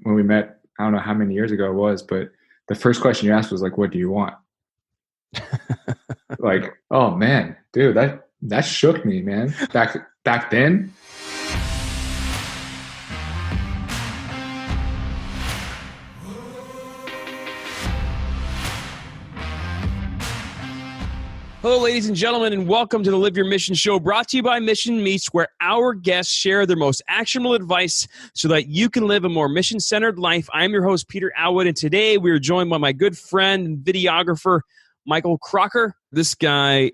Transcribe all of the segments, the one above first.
when we met, I don't know how many years ago it was, but the first question you asked was like, what do you want? Like, oh man, dude, that shook me, man. Back then. Hello, ladies and gentlemen, and welcome to the Live Your Mission Show, brought to you by Mission Meets, where our guests share their most actionable advice so that you can live a more mission-centered life. I'm your host, Peter Alwood, and today we are joined by my good friend and videographer, Michael Crocker. This guy,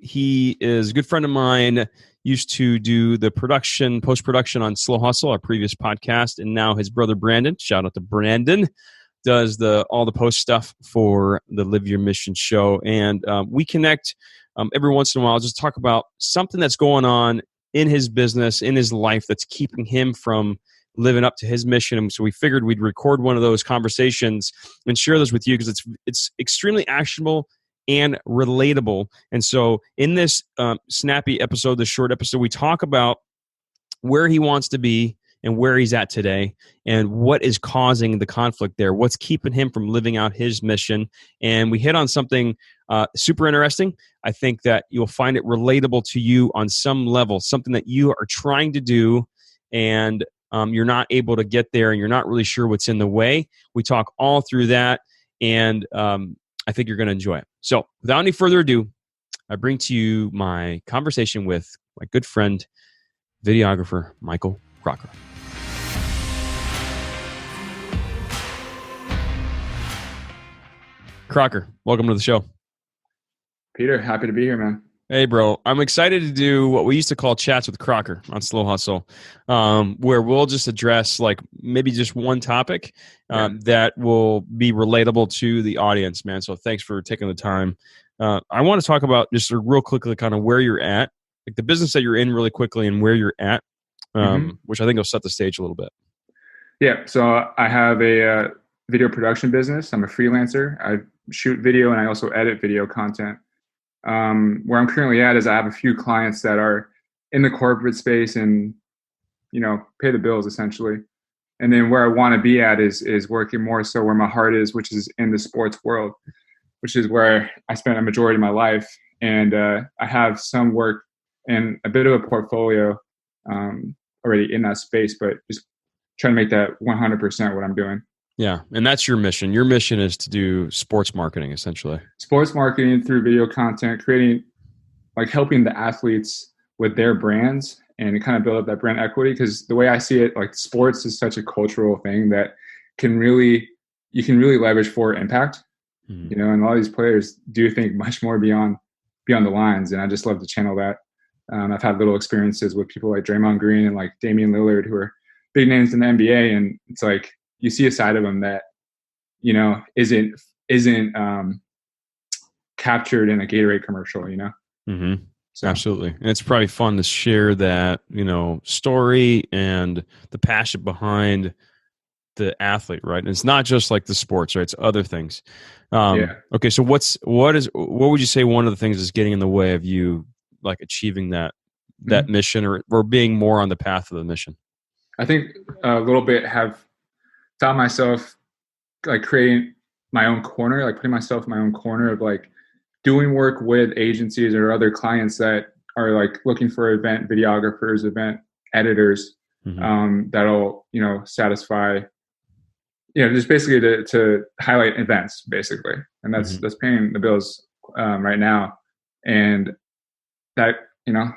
he is a good friend of mine, used to do the post-production on Slow Hustle, our previous podcast, and now his brother Brandon, shout out to Brandon, does all the post stuff for the Live Your Mission Show. And we connect every once in a while, just talk about something that's going on in his business, in his life, that's keeping him from living up to his mission. And so we figured we'd record one of those conversations and share those with you because it's extremely actionable and relatable. And so in this snappy episode, this short episode, we talk about where he wants to be and where he's at today, and what is causing the conflict there, what's keeping him from living out his mission. And we hit on something super interesting. I think that you'll find it relatable to you on some level, something that you are trying to do, and you're not able to get there, and you're not really sure what's in the way. We talk all through that, and I think you're going to enjoy it. So without any further ado, I bring to you my conversation with my good friend, videographer, Michael Crocker. Crocker, welcome to the show. Peter, happy to be here, man. Hey, bro. I'm excited to do what we used to call Chats with Crocker on Slow Hustle, where we'll just address like maybe just one topic that will be relatable to the audience, man. So thanks for taking the time. I want to talk about just real quickly kind of where you're at, like the business that you're in really quickly and where you're at, which I think will set the stage a little bit. Yeah. So I have a video production business. I'm a freelancer. I shoot video and I also edit video content. Where I'm currently at is I have a few clients that are in the corporate space and, pay the bills essentially. And then where I want to be at is working more so where my heart is, which is in the sports world, which is where I spent a majority of my life. And I have some work and a bit of a portfolio already in that space, but just trying to make that 100% what I'm doing. Yeah, and that's your mission. Your mission is to do sports marketing, essentially. Sports marketing through video content, creating, like helping the athletes with their brands and kind of build up that brand equity. Because the way I see it, like sports is such a cultural thing that you can really leverage for impact. Mm-hmm. And a lot of these players do think much more beyond the lines, and I just love to channel that. I've had little experiences with people like Draymond Green and like Damian Lillard, who are big names in the NBA, and it's like you see a side of them that isn't captured in a Gatorade commercial. Mm-hmm. So. Absolutely, and it's probably fun to share that story and the passion behind the athlete, right? And it's not just like the sports, right? It's other things. Okay, so what would you say one of the things is getting in the way of you like achieving that mission or being more on the path of the mission? I think a little bit have found myself like creating my own corner, like putting myself in my own corner of like doing work with agencies or other clients that are like looking for event videographers, event editors, that'll, satisfy, just basically to highlight events basically. And that's paying the bills right now. And that,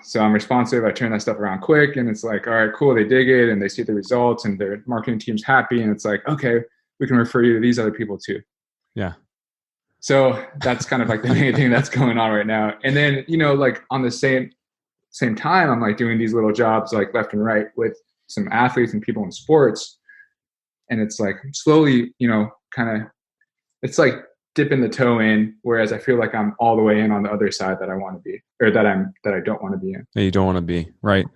so I'm responsive. I turn that stuff around quick, and it's like, all right, cool. They dig it and they see the results and their marketing team's happy. And it's like, okay, we can refer you to these other people too. Yeah. So that's kind of like the main thing that's going on right now. And then, like on the same time, I'm like doing these little jobs like left and right with some athletes and people in sports. And it's like slowly, kind of, it's like dipping the toe in, whereas I feel like I'm all the way in on the other side that I want to be, or that I don't want to be in. That you don't want to be, right.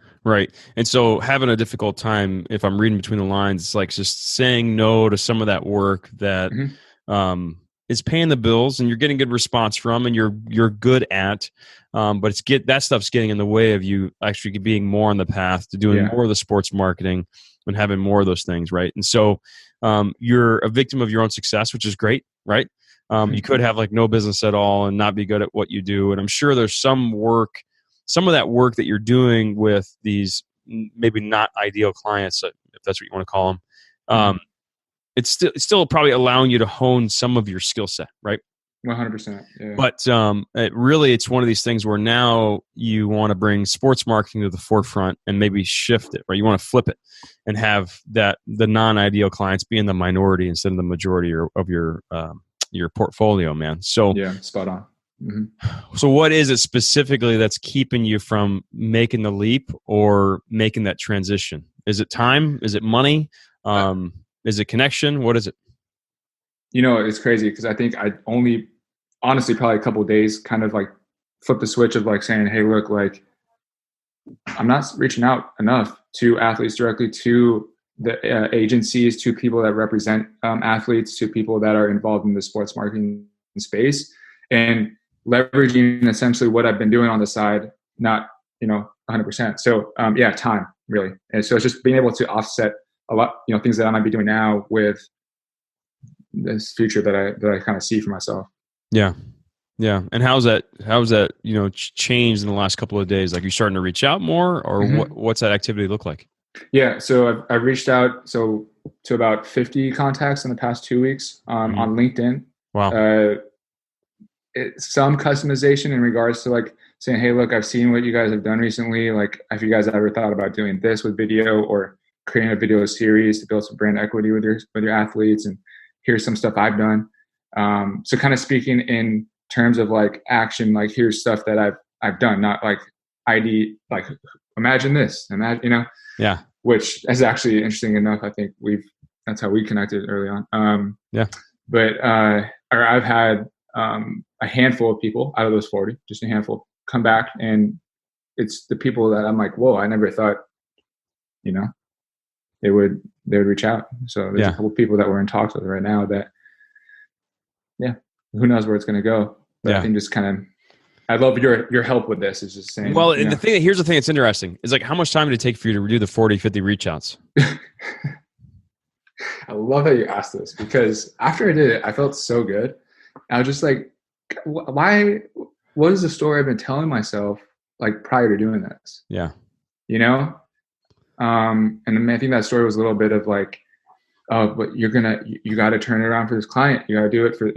And so having a difficult time, if I'm reading between the lines, it's like just saying no to some of that work that is paying the bills and you're getting good response from and you're good at, but that stuff's getting in the way of you actually being more on the path to doing more of the sports marketing and having more of those things, right? And so you're a victim of your own success, which is great, right? You could have like no business at all and not be good at what you do. And I'm sure there's some of that work that you're doing with these maybe not ideal clients, if that's what you want to call them. It's still probably allowing you to hone some of your skill set, right? 100%. Yeah. But it's one of these things where now you want to bring sports marketing to the forefront and maybe shift it, right? You want to flip it and have the non-ideal clients be in the minority instead of the majority of your portfolio, man. So yeah, spot on. Mm-hmm. So what is it specifically that's keeping you from making the leap or making that transition? Is it time? Is it money? Is it connection? What is it? It's crazy because I think I only, honestly, probably a couple of days kind of like flip the switch of like saying, hey, look, like I'm not reaching out enough to athletes directly, to the agencies, to people that represent athletes, to people that are involved in the sports marketing space, and leveraging essentially what I've been doing on the side, not 100%. So time really, and so it's just being able to offset a lot, things that I might be doing now with this future that I kind of see for myself. Yeah. Yeah. And how's that, changed in the last couple of days? Like, you starting to reach out more, or what's that activity look like? Yeah. So I've reached out to about 50 contacts in the past 2 weeks on LinkedIn. Wow. Some customization in regards to like saying, hey, look, I've seen what you guys have done recently. Like, have you guys ever thought about doing this with video, or creating a video series to build some brand equity with your athletes? And here's some stuff I've done. So kind of speaking in terms of like action, like here's stuff that I've done, not like like imagine this, yeah. Which is actually interesting enough. I think that's how we connected early on. But I've had a handful of people out of those 40, just a handful, come back, and it's the people that I'm like, whoa, I never thought, they would reach out. So there's a couple of people that we're in talks with right now that, who knows where it's going to go. But I think just kind of, I love your help with this. Is just saying. Well, here's the thing that's interesting is like, how much time did it take for you to do the 40, 50 reach outs? I love that you asked this, because after I did it, I felt so good. I was just like, why? What is the story I've been telling myself like prior to doing this? Yeah. And I think that story was a little bit of like, oh, but you got to turn it around for this client. You got to do it for,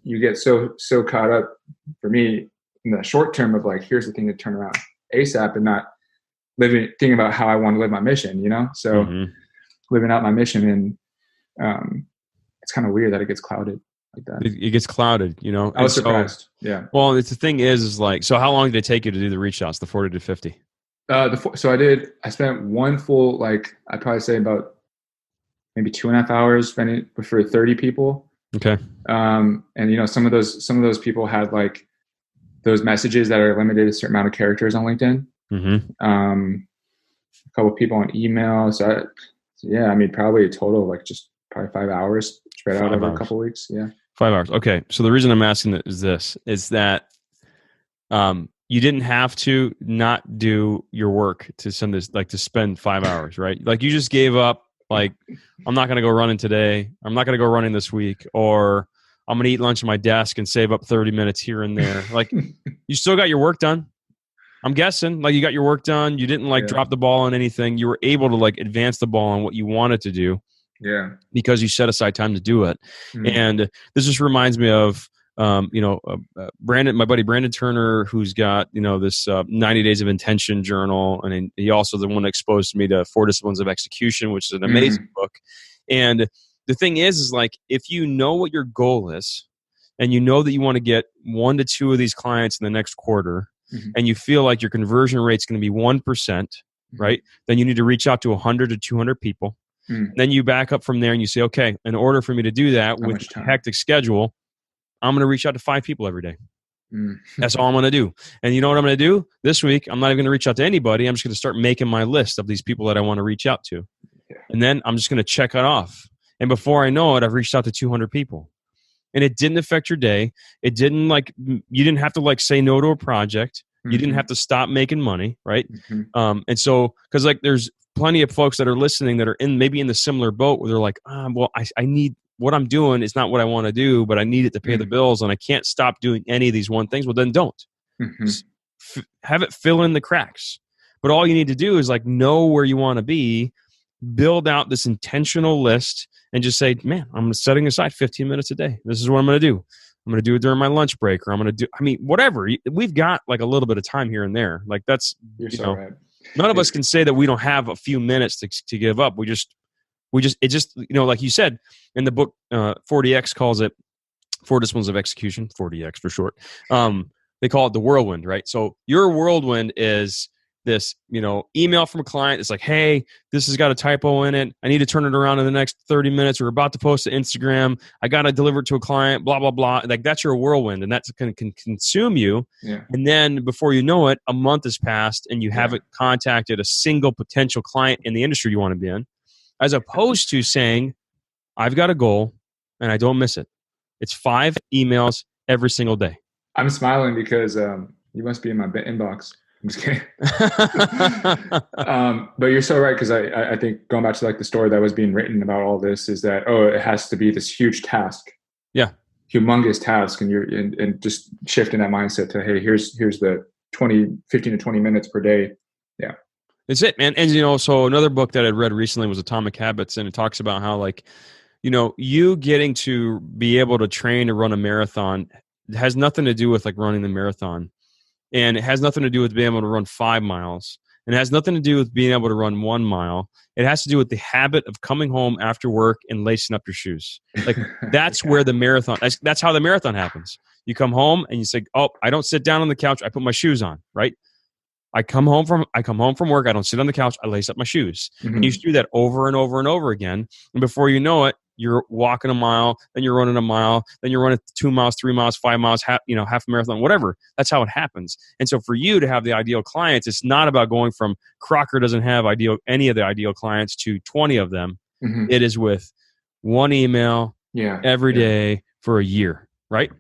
you get so caught up, for me, in the short term of like, here's the thing to turn around ASAP, and not thinking about how I want to live my mission, So living out my mission, and it's kind of weird that it gets clouded like that. It gets clouded, I was surprised. Yeah. Well, the thing is like, so how long did it take you to do the reach outs, the 40 to 50? I spent one full, like, I'd probably say about maybe 2.5 hours spending for 30 people. Okay. And some of those people had like those messages that are limited to a certain amount of characters on LinkedIn. A couple of people on email. So probably a total of like just probably 5 hours spread out over a couple of weeks. Yeah. 5 hours. Okay. So the reason I'm asking that is that, you didn't have to not do your work to send this, like, to spend 5 hours, right? Like, you just gave up, like, I'm not going to go running today. I'm not going to go running this week, or I'm going to eat lunch at my desk and save up 30 minutes here and there. Like, you still got your work done. I'm guessing, like, you got your work done. You didn't drop the ball on anything. You were able to like advance the ball on what you wanted to do. Yeah. Because you set aside time to do it. And this just reminds me of, Brandon, my buddy Brandon Turner, who's got, this 90 Days of Intention journal. And he also the one that exposed me to 4 Disciplines of Execution, which is an amazing book. And the thing is like, if you know what your goal is, and you know that you want to get 1 to 2 of these clients in the next quarter, and you feel like your conversion rate is going to be 1%, right? Then you need to reach out to 100 to 200 people. Then you back up from there and you say, okay, in order for me to do that with a hectic schedule, I'm going to reach out to 5 people every day. That's all I'm going to do. And you know what I'm going to do this week? I'm not even going to reach out to anybody. I'm just going to start making my list of these people that I want to reach out to. And then I'm just going to check it off. And before I know it, I've reached out to 200 people. And it didn't affect your day. It didn't you didn't have to say no to a project. You didn't have to stop making money, right? Mm-hmm. And so, because like there's plenty of folks that are listening that are maybe in the similar boat where they're like, well, I need, what I'm doing is not what I want to do, but I need it to pay the bills, and I can't stop doing any of these one things. Well, then don't. Mm-hmm. Just have it fill in the cracks. But all you need to do is like know where you want to be, build out this intentional list, and just say, man, I'm setting aside 15 minutes a day. This is what I'm going to do. I'm going to do it during my lunch break, or I'm going to do, whatever. We've got like a little bit of time here and there. Like that's, You're so right. None of us can say that we don't have a few minutes to give up. It just, like you said in the book, 40X calls it 4 Disciplines of Execution, 40X for short. They call it the whirlwind, right? So your whirlwind is this, email from a client. It's like, hey, this has got a typo in it. I need to turn it around in the next 30 minutes. We're about to post to Instagram. I got to deliver it to a client, blah, blah, blah. Like that's your whirlwind, and that's going to consume you. Yeah. And then before you know it, a month has passed and you haven't contacted a single potential client in the industry you want to be in, as opposed to saying, I've got a goal and I don't miss it. It's 5 emails every single day. I'm smiling because you must be in my inbox. I'm just kidding. But you're so right, because I think going back to like the story that was being written about all this is that, it has to be this huge task. Yeah. Humongous task. And and just shifting that mindset to, hey, here's the 15 to 20 minutes per day. Yeah. That's it, man. And, so another book that I read recently was Atomic Habits, and it talks about how like, you getting to be able to train to run a marathon has nothing to do with like running the marathon. And it has nothing to do with being able to run 5 miles. And it has nothing to do with being able to run 1 mile. It has to do with the habit of coming home after work and lacing up your shoes. Like that's where the marathon, that's how the marathon happens. You come home and you say, oh, I don't sit down on the couch. I put my shoes on, right? I come home from work. I don't sit on the couch. I lace up my shoes. Mm-hmm. And you do that over and over and over again. And before you know it, you're walking a mile, then you're running a mile, then you're running 2 miles, 3 miles, 5 miles, half a marathon, whatever. That's how it happens. And so for you to have the ideal clients, it's not about going from Crocker doesn't have any of the ideal clients to 20 of them. Mm-hmm. It is with 1 email every day for a year, right?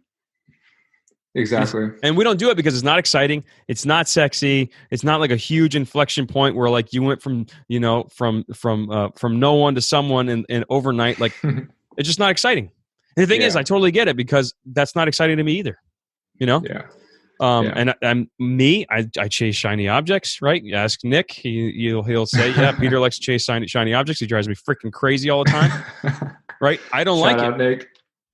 Exactly. And we don't do it because it's not exciting. It's not sexy. It's not like a huge inflection point where like you went from no one to someone and overnight. Like it's just not exciting. And the thing is, I totally get it, because that's not exciting to me either. Yeah. And I chase shiny objects, right? You ask Nick, he'll say, yeah, Peter likes to chase shiny objects. He drives me freaking crazy all the time, right? I don't like it. Shout out, Nick.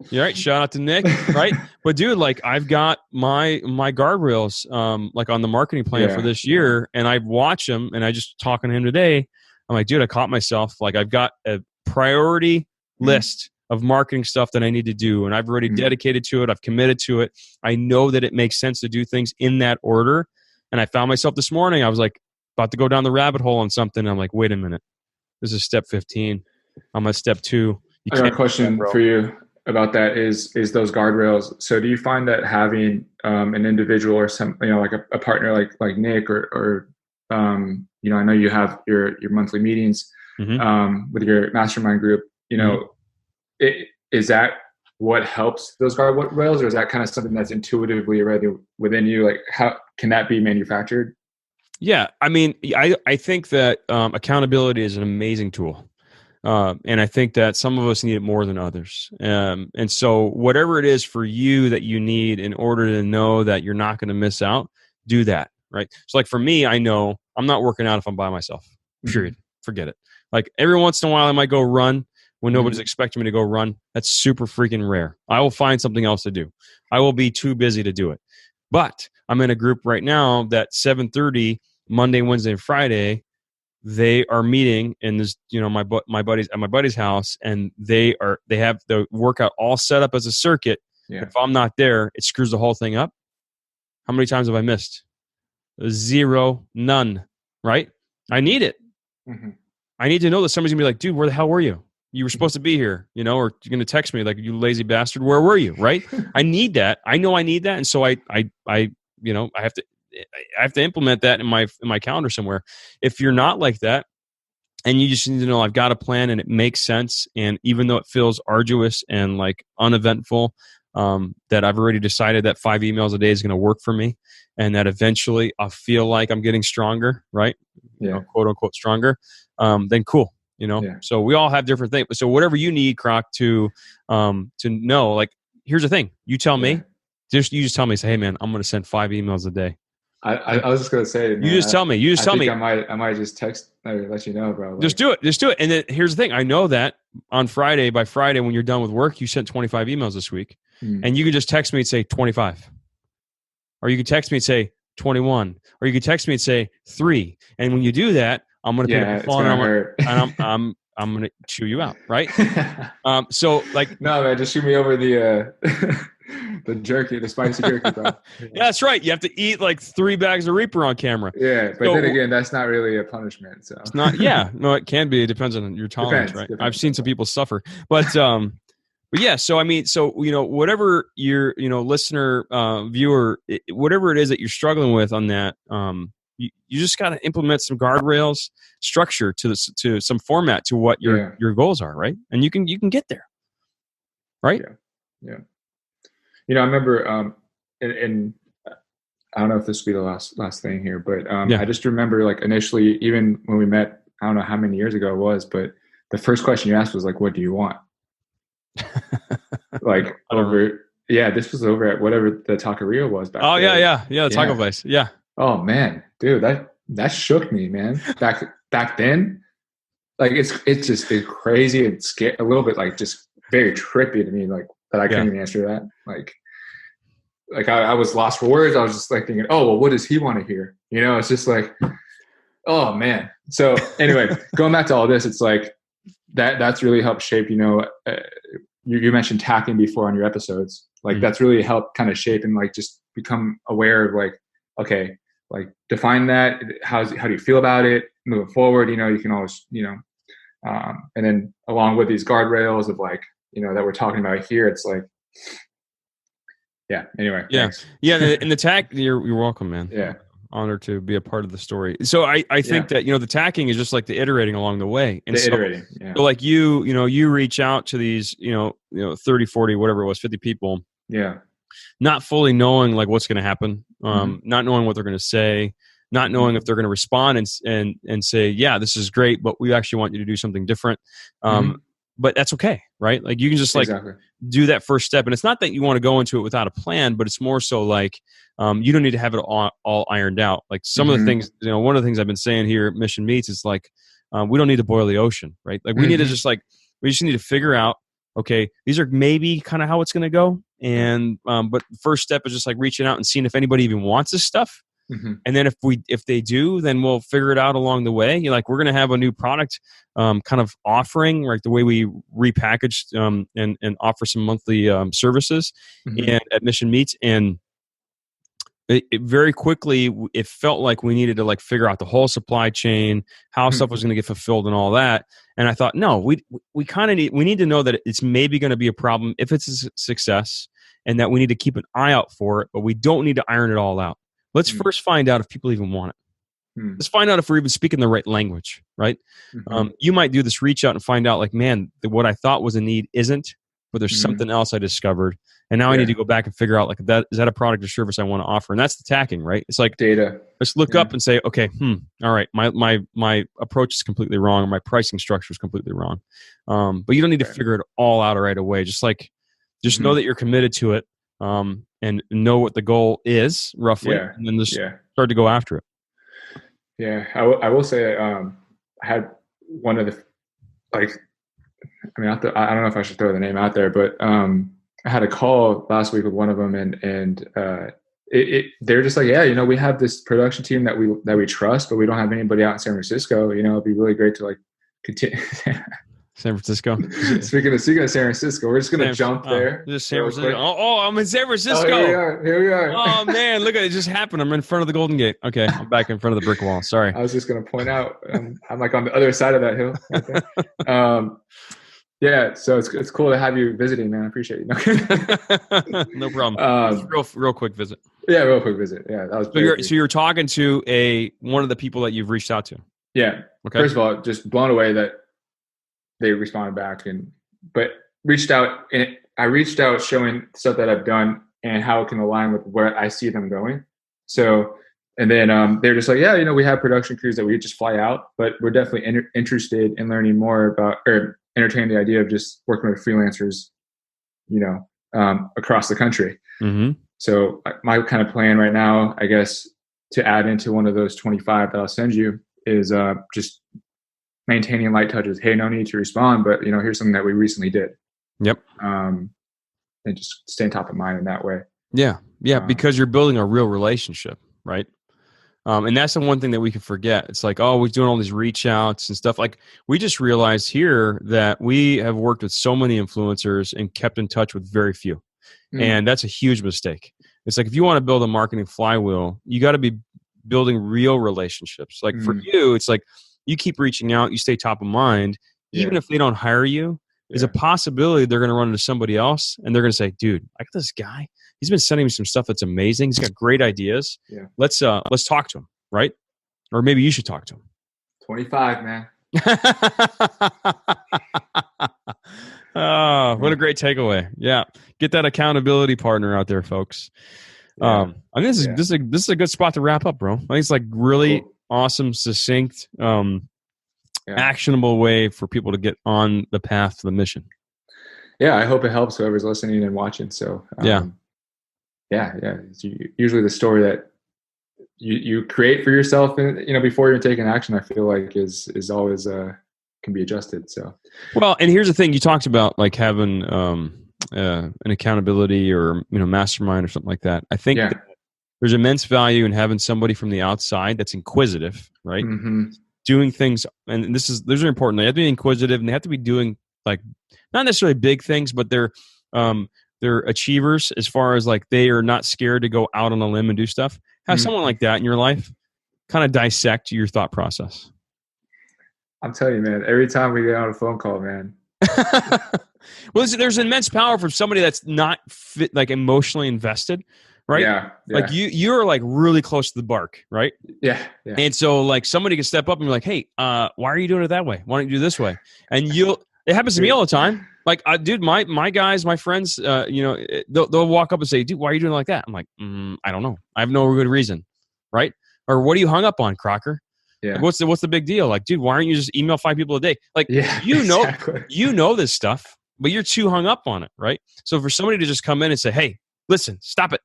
You're right. Shout out to Nick, right? But dude, like I've got my guardrails, like on the marketing plan for this year, and I watch them, and I just talking to him today. I'm like, dude, I caught myself. Like I've got a priority list of marketing stuff that I need to do, and I've already dedicated to it. I've committed to it. I know that it makes sense to do things in that order. And I found myself this morning. I was like about to go down the rabbit hole on something. I'm like, wait a minute, this is step 15. I'm at step 2. I got a question for you about that is those guardrails. So do you find that having an individual or some, like a partner like Nick or I know you have your monthly meetings with your mastermind group, is that what helps those guardrails, or is that kind of something that's intuitively already within you? Like how can that be manufactured? Yeah. I mean, I think that accountability is an amazing tool. And I think that some of us need it more than others. And so whatever it is for you that you need in order to know that you're not going to miss out, do that, right? So like for me, I know I'm not working out if I'm by myself, period. Forget it. Like every once in a while I might go run when nobody's expecting me to go run. That's super freaking rare. I will find something else to do. I will be too busy to do it. But I'm in a group right now that 7:30 Monday, Wednesday, and Friday, they are meeting in this, my buddies at my buddy's house, and they have the workout all set up as a circuit. Yeah. If I'm not there, it screws the whole thing up. How many times have I missed? 0, none, right? I need it. I need to know that somebody's gonna be like, dude, where the hell were you? You were supposed to be here, or you're gonna text me like, you lazy bastard, where were you? Right? I need that. I know I need that, and so I have to implement that in my calendar somewhere. If you're not like that, and you just need to know I've got a plan and it makes sense, and even though it feels arduous and like uneventful, that I've already decided that 5 emails a day is going to work for me, and that eventually I'll feel like I'm getting stronger, right? Quote unquote stronger. Then cool. So we all have different things. So whatever you need, Croc, to know, like, here's the thing. You tell me, you just tell me, say, hey man, I'm going to send 5 emails a day. I was just gonna say, man, you just tell me. I might just text or let you know, bro. Like, just do it. And then here's the thing. I know that by Friday, when you're done with work, you sent 25 emails this week, and you can just text me and say 25, or you can text me and say 21, or you can text me and say 3. And when you do that, I'm gonna pick up the phone and I'm gonna chew you out, right? So like, no, man, just shoot me over the the spicy jerky, bro. Yeah, that's right. You have to eat like 3 bags of Reaper on camera. Yeah, but then again, that's not really a punishment. So it's not. Yeah, no, it can be. It depends on your tolerance, right? I've seen some people suffer, but yeah. So I mean, whatever your listener, viewer, whatever it is that you're struggling with on that, you just got to implement some guardrails, structure to some format to what your goals are, right? And you can get there, right? Yeah. I remember, and I don't know if this will be the last thing here, but I just remember, like, initially, even when we met, I don't know how many years ago it was, but the first question you asked was like, "What do you want?" Like this was over at whatever the taqueria was back. Oh then. The taco place. Yeah. Oh man, dude, that shook me, man. Back then, like it's crazy and scary, a little bit, like, just very trippy to me, like, that I couldn't even answer that. Like I was lost for words. I was just like thinking, oh, well, what does he want to hear? It's just like, oh man. So anyway, going back to all this, it's like that's really helped shape, you mentioned tacking before on your episodes. Like that's really helped kind of shape and like just become aware of, like, okay, like, define that. How do you feel about it moving forward? You can always, and then along with these guardrails of, like, that we're talking about here, it's like, anyway. Thanks. And the tack, you're welcome, man. Yeah. Honored to be a part of the story. So I think that, the tacking is just like the iterating along the way. And iterating. So like you reach out to these, 30, 40, whatever it was, 50 people. Yeah. Not fully knowing like what's going to happen, not knowing what they're going to say, not knowing if they're going to respond and say, yeah, this is great, but we actually want you to do something different. But that's okay, right? Like, you can just do that first step. And it's not that you want to go into it without a plan, but it's more so like, you don't need to have it all ironed out. Like some of the things, one of the things I've been saying here at Mission Meets is like, we don't need to boil the ocean, right? Like we need to just we just need to figure out, okay, these are maybe kind of how it's going to go. And, but the first step is just like reaching out and seeing if anybody even wants this stuff. And then if they do, then we'll figure it out along the way. We're going to have a new product kind of offering, like the way we repackaged and offer some monthly services and at Mission Meets. And it very quickly, it felt like we needed to like figure out the whole supply chain, how stuff was going to get fulfilled and all that. And I thought, no, we kind of need to know that it's maybe going to be a problem if it's a success, and that we need to keep an eye out for it, but we don't need to iron it all out. Let's first find out if people even want it. Let's find out if we're even speaking the right language, right? You might do this reach out and find out, like, man, what I thought was a need isn't, but there's something else I discovered. And now I need to go back and figure out, like, is that a product or service I want to offer? And that's the tacking, right? It's like data. Let's look up and say, okay, all right, my approach is completely wrong, or my pricing structure is completely wrong. But you don't need to figure it all out right away. Just know that you're committed to it. And know what the goal is roughly, and then just start to go after it. Yeah, I will say, I had one of the, like, I don't know if I should throw the name out there, but I had a call last week with one of them, and they're just like, yeah, we have this production team that we trust, but we don't have anybody out in San Francisco. It'd be really great to like continue. San Francisco. Speaking of San Francisco, we're just gonna jump there. Just San Francisco. Oh, I'm in San Francisco. Here we are. Oh man, look at it! Just happened. I'm in front of the Golden Gate. Okay, I'm back in front of the brick wall. Sorry. I was just gonna point out, I'm like on the other side of that hill. Okay. So it's cool to have you visiting, man. I appreciate you. No problem. Real quick visit. Yeah, real quick visit. Yeah, that was. So you're talking to one of the people that you've reached out to. Yeah. Okay. First of all, just blown away that they responded back, but reached out I reached out showing stuff that I've done and how it can align with where I see them going. So, and then they're just like, yeah, we have production crews that we just fly out, but we're definitely interested in learning more about, or entertaining the idea of just working with freelancers, across the country. Mm-hmm. So my kind of plan right now, I guess, to add into one of those 25 that I'll send you is just maintaining light touches. Hey, no need to respond, but here's something that we recently did. Yep. And just staying top of mind in that way. Yeah. Because you're building a real relationship, right? And that's the one thing that we can forget. It's like, oh, we're doing all these reach outs and stuff. Like, we just realized here that we have worked with so many influencers and kept in touch with very few. And that's a huge mistake. It's like, if you want to build a marketing flywheel, you got to be building real relationships. Like for you, it's like you keep reaching out, you stay top of mind, even if they don't hire you. There's a possibility they're going to run into somebody else and they're going to say, dude, I got this guy. He's been sending me some stuff that's amazing. He's got great ideas. Yeah. Let's talk to him, right? Or maybe you should talk to him. 25, man. Oh, what a great takeaway. Yeah. Get that accountability partner out there, folks. I think this is a good spot to wrap up, bro. I think it's like really awesome, succinct, actionable way for people to get on the path to the mission. Yeah, I hope it helps whoever's listening and watching. So it's usually the story that you create for yourself, and before you're taking action, I feel like is always can be adjusted. So well, and here's the thing: you talked about like having an accountability or mastermind or something like that. I think that there's immense value in having somebody from the outside that's inquisitive, right? Mm-hmm. Doing things, and those are important. They have to be inquisitive, and they have to be doing like not necessarily big things, but they're achievers as far as like they are not scared to go out on a limb and do stuff. Have someone like that in your life kind of dissect your thought process. I'm telling you, man, every time we get on a phone call, man. Well, there's immense power from somebody that's not like emotionally invested, right? Yeah. Like you're like really close to the bark, right? Yeah. And so like somebody can step up and be like, hey, why are you doing it that way? Why don't you do this way? And it happens to me all the time. Like, dude, my guys, my friends, they'll walk up and say, dude, why are you doing it like that? I'm like, I don't know. I have no good reason, right? Or what are you hung up on, Crocker? Yeah. Like, what's the big deal? Like, dude, why aren't you just email 5 people a day? Like, exactly. You know this stuff, but you're too hung up on it, right? So for somebody to just come in and say, hey, listen, stop it,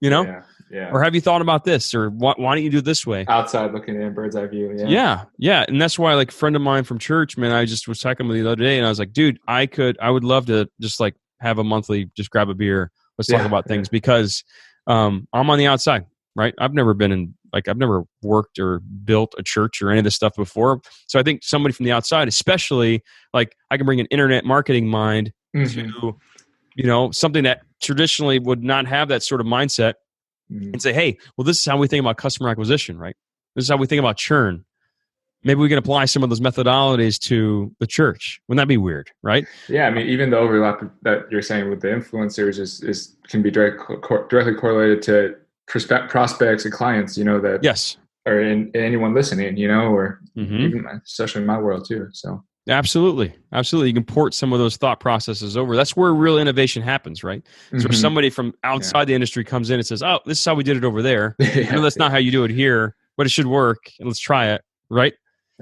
Yeah. Or have you thought about this? Or why don't you do it this way? Outside looking in, bird's eye view. Yeah. And that's why, like, a friend of mine from church, man, I just was talking with the other day, and I was like, dude, I would love to just like have a monthly, just grab a beer. Let's talk about things because I'm on the outside, right? I've never worked or built a church or any of this stuff before. So I think somebody from the outside, especially like I can bring an internet marketing mind to, something that traditionally would not have that sort of mindset and say, hey, well, this is how we think about customer acquisition, right? This is how we think about churn. Maybe we can apply some of those methodologies to the church. Wouldn't that be weird, right? Yeah, I mean, even the overlap that you're saying with the influencers can be directly correlated to prospects and clients, that are in anyone listening, or even especially in my world too. So absolutely. You can port some of those thought processes over. That's where real innovation happens, right? So where somebody from outside the industry comes in and says, oh, this is how we did it over there. That's not how you do it here, but it should work, and let's try it, right?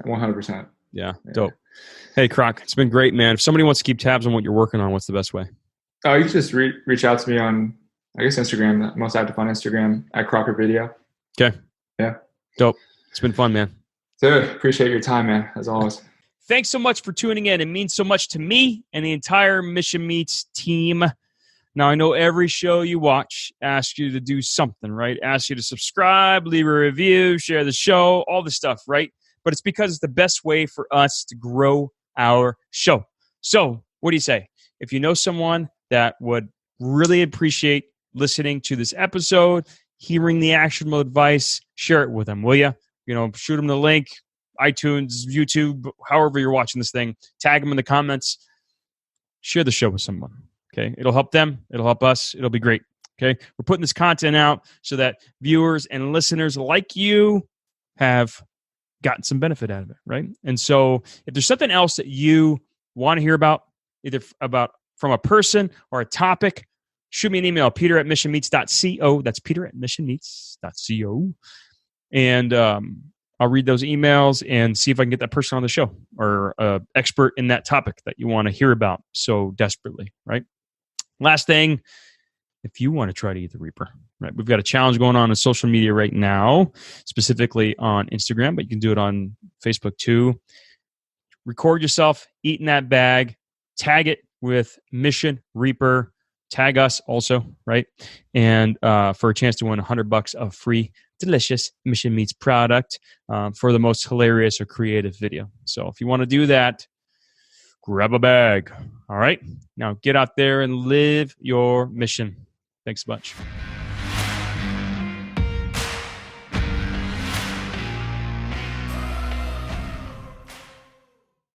100%. Yeah, dope. Hey, Croc, it's been great, man. If somebody wants to keep tabs on what you're working on, what's the best way? Oh, you can just reach out to me on, I guess, Instagram. Most active on Instagram at Crocker Video. Okay. Yeah. Dope. It's been fun, man. Dude, appreciate your time, man, as always. Thanks so much for tuning in. It means so much to me and the entire Mission Meets team. Now, I know every show you watch asks you to do something, right? Asks you to subscribe, leave a review, share the show, all this stuff, right? But it's because it's the best way for us to grow our show. So what do you say? If you know someone that would really appreciate listening to this episode, hearing the actionable advice, share it with them, will you? Shoot them the link, iTunes, YouTube, however you're watching this thing. Tag them in the comments. Share the show with someone, okay? It'll help them. It'll help us. It'll be great, okay? We're putting this content out so that viewers and listeners like you have gotten some benefit out of it, right? And so if there's something else that you want to hear about, either about from a person or a topic, shoot me an email, peter@missionmeets.co. That's peter@missionmeets.co. And I'll read those emails and see if I can get that person on the show or an expert in that topic that you want to hear about so desperately, right? Last thing, if you want to try to eat the Reaper, right? We've got a challenge going on social media right now, specifically on Instagram, but you can do it on Facebook too. Record yourself eating that bag, tag it with Mission Reaper, tag us also, right? And for a chance to win $100 of free, delicious Mission Meats product for the most hilarious or creative video. So if you want to do that, grab a bag. All right. Now get out there and live your mission. Thanks a bunch.